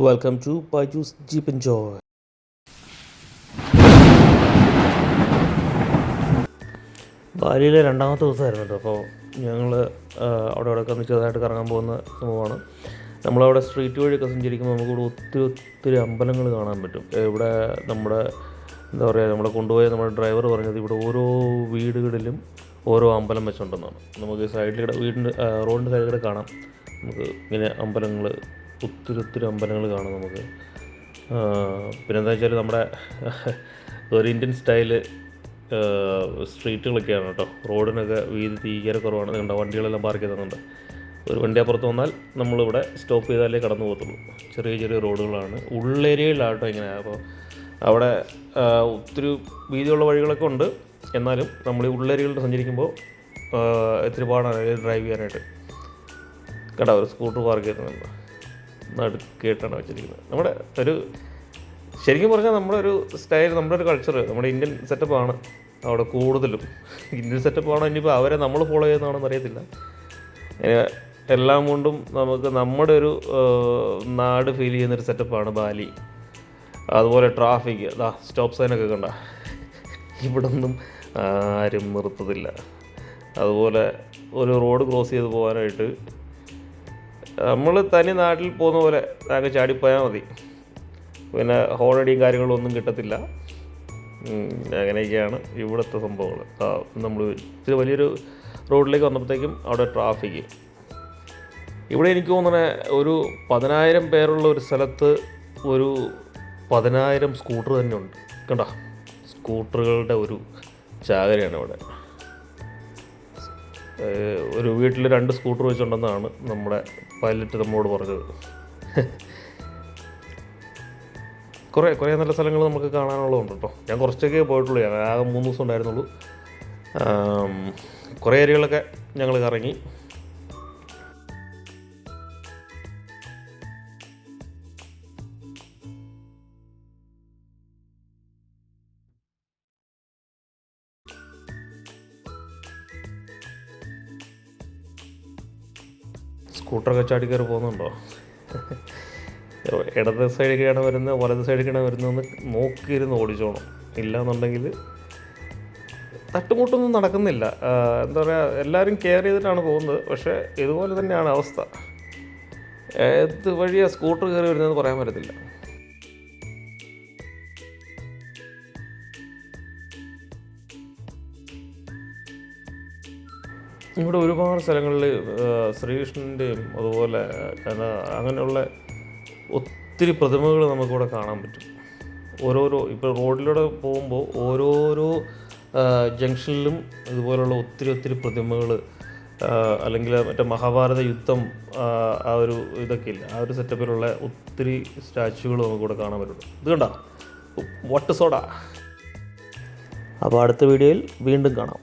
Welcome to Baiju's jeep and joy. ബാലിയിലെ രണ്ടാമത്തെ ദിവസമായിരുന്നു കേട്ടോ. അപ്പോൾ ഞങ്ങൾ അവിടെ ഒന്ന് ചെറുതായിട്ട് കറങ്ങാൻ പോകുന്ന സംഭവമാണ്. നമ്മളവിടെ സ്ട്രീറ്റ് വഴിയൊക്കെ സഞ്ചരിക്കുമ്പോൾ നമുക്കിവിടെ ഒത്തിരി അമ്പലങ്ങൾ കാണാൻ പറ്റും. ഇവിടെ നമ്മുടെ എന്താ പറയുക, നമ്മളെ കൊണ്ടുപോയ നമ്മുടെ ഡ്രൈവർ പറഞ്ഞത് ഇവിടെ ഓരോ വീടുകളിലും ഓരോ അമ്പലം വെച്ചുണ്ടെന്നാണ്. നമുക്ക് സൈഡിലൂടെ റോഡിൻ്റെ സൈഡിലൂടെ കാണാം. നമുക്ക് ഇങ്ങനെ അമ്പലങ്ങൾ ഒത്തിരി അമ്പലങ്ങൾ കാണാം നമുക്ക്. പിന്നെന്താ വെച്ചാൽ നമ്മുടെ ഒരു ഇന്ത്യൻ സ്റ്റൈല് സ്ട്രീറ്റുകളൊക്കെയാണ് കേട്ടോ. റോഡിനൊക്കെ വീതി തീരെ കുറവാണ്. കണ്ട വണ്ടികളെല്ലാം പാർക്ക് ചെയ്തിട്ടുണ്ട്. ഒരു വണ്ടി അപ്പുറത്ത് വന്നാൽ നമ്മളിവിടെ സ്റ്റോപ്പ് ചെയ്താലേ കടന്നു പോകത്തുള്ളൂ. ചെറിയ റോഡുകളാണ്, ഉള്ളേരിയയിലാട്ടോ ഇങ്ങനെ. അപ്പോൾ അവിടെ ഒത്തിരി വീതിയുള്ള വഴികളൊക്കെ ഉണ്ട്. എന്നാലും നമ്മൾ ഈ ഉള്ളേരിയകളിൽ സഞ്ചരിക്കുമ്പോൾ ഇത്തിരി പാടാണ് ഡ്രൈവ് ചെയ്യാനായിട്ട്. കേട്ടോ, ഒരു സ്കൂട്ടർ പാർക്ക് ചെയ്തിട്ടുണ്ട്, നടുക്കേട്ടാണ് വെച്ചിരിക്കുന്നത്. നമ്മുടെ ഒരു ശരിക്കും പറഞ്ഞാൽ നമ്മുടെ ഒരു സ്റ്റൈൽ, നമ്മുടെ ഒരു കൾച്ചർ, നമ്മുടെ ഇന്ത്യൻ സെറ്റപ്പാണ് അവിടെ കൂടുതലും. ഇന്ത്യൻ സെറ്റപ്പാണോ ഇനിയിപ്പോൾ അവരെ നമ്മൾ ഫോളോ ചെയ്യുന്നതാണെന്ന് അറിയത്തില്ല. എല്ലാം കൊണ്ടും നമുക്ക് നമ്മുടെ ഒരു നാട് ഫീൽ ചെയ്യുന്നൊരു സെറ്റപ്പാണ് ബാലി. അതുപോലെ ട്രാഫിക്, സ്റ്റോപ്പ് സൈനൊക്കെ കണ്ട, ഇവിടെ ഒന്നും ആരും നിർത്തത്തില്ല. അതുപോലെ ഒരു റോഡ് ക്രോസ് ചെയ്ത് പോകാനായിട്ട് നമ്മൾ തനി നാട്ടിൽ പോകുന്ന പോലെ അങ്ങ് ചാടിപ്പോയാൽ മതി. പിന്നെ ഹോളടിയും കാര്യങ്ങളും ഒന്നും കിട്ടത്തില്ല. അങ്ങനെയൊക്കെയാണ് ഇവിടുത്തെ സംഭവങ്ങൾ. നമ്മൾ ഇത്തിരി വലിയൊരു റോഡിലേക്ക് വന്നപ്പോഴത്തേക്കും അവിടെ ട്രാഫിക്. ഇവിടെ എനിക്ക് തോന്നണേ ഒരു 10,000 പേരുള്ള ഒരു സ്ഥലത്ത് ഒരു 10,000 സ്കൂട്ടർ തന്നെ ഉണ്ട്. കണ്ടോ, സ്കൂട്ടറുകളുടെ ഒരു ചാകരയാണ് ഇവിടെ. ഒരു വീട്ടിൽ 2 സ്കൂട്ടർ വെച്ചുണ്ടെന്നാണ് നമ്മുടെ പൈലറ്റ് നമ്മളോട് പറഞ്ഞത്. കുറേ നല്ല സ്ഥലങ്ങൾ നമുക്ക് കാണാനുള്ളതുണ്ട് കേട്ടോ. ഞാൻ കുറച്ചൊക്കെ പോയിട്ടുള്ളൂ. ഞാൻ ആകെ 3 ദിവസം ഉണ്ടായിരുന്നുള്ളൂ. കുറേ ഏരിയകളൊക്കെ ഞങ്ങൾ കറങ്ങി. സ്കൂട്ടറൊക്കെ ചാടി കയറി പോകുന്നുണ്ടോ? ഇടത് സൈഡിലേക്കാണ് വരുന്നത്, വലത് സൈഡിലേക്കാണ് വരുന്നതെന്ന് നോക്കിയിരുന്ന് ഓടിച്ചോണം. ഇല്ലയെന്നുണ്ടെങ്കിൽ തട്ടുമുട്ടൊന്നും നടക്കുന്നില്ല. എന്താ പറയുക, എല്ലാവരും കെയർ ചെയ്തിട്ടാണ് പോകുന്നത്. പക്ഷേ ഇതുപോലെ തന്നെയാണ് അവസ്ഥ. ഏത് വഴിയാണ് സ്കൂട്ടർ കയറി വരുന്നതെന്ന് പറയാൻ പറ്റത്തില്ല. ഇവിടെ ഒരുപാട് സ്ഥലങ്ങളിൽ ശ്രീകൃഷ്ണൻ്റെയും അതുപോലെ അങ്ങനെയുള്ള ഒത്തിരി പ്രതിമകൾ നമുക്കിവിടെ കാണാൻ പറ്റും. ഇപ്പോൾ റോഡിലൂടെ പോകുമ്പോൾ ഓരോരോ ജംഗ്ഷനിലും ഇതുപോലുള്ള ഒത്തിരി പ്രതിമകൾ, അല്ലെങ്കിൽ മറ്റേ മഹാഭാരത യുദ്ധം ആ ഒരു ഇതൊക്കെ ഇല്ല, ആ ഒരു സെറ്റപ്പിലുള്ള ഒത്തിരി സ്റ്റാച്യുകൾ നമുക്കിവിടെ കാണാൻ പറ്റും. ഇത് കണ്ടോ, വട്ട് സോഡ. അപ്പോൾ അടുത്ത വീഡിയോയിൽ വീണ്ടും കാണാം.